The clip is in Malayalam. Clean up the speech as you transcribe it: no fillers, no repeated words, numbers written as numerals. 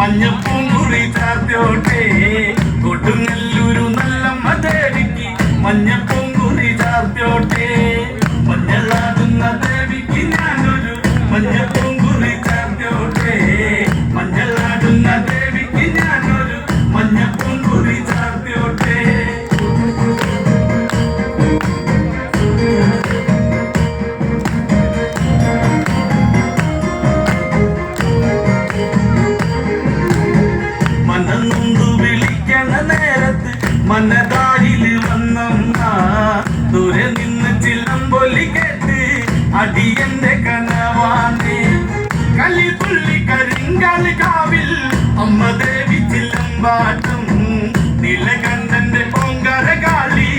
മഞ്ഞപ്പൂങ്കുറി ചാർത്തോട്ടെ കൊടുങ്ങല്ലൂരു നല്ലമ്മ ദേവിക്ക് മഞ്ഞപ്പൂങ്കുറി ചാർത്തോട്ടെ മഞ്ഞളാടുന്ന ദേവിക്ക് ഞാനൊരു മഞ്ഞപ്പൂങ്കുറി ചാർത്തോട്ടെ മഞ്ഞളാടുന്ന ദേവിക്ക് ഞാനൊരു മഞ്ഞപ്പൂങ്കുറി ചാർത്തോട്ടെ മനതാരില് വന്നമ്മ ദൂരെ നിന്ന് ചിലമ്പൊലി കേട്ട് അടിയന്റെ കനവാണ് കലിപുള്ളി കരിങ്കാല് കാവിൽ അമ്മ ദേവി ചിലമ്പാട്ടും നിലകണ്ഠന്റെ പൊങ്കര കാളി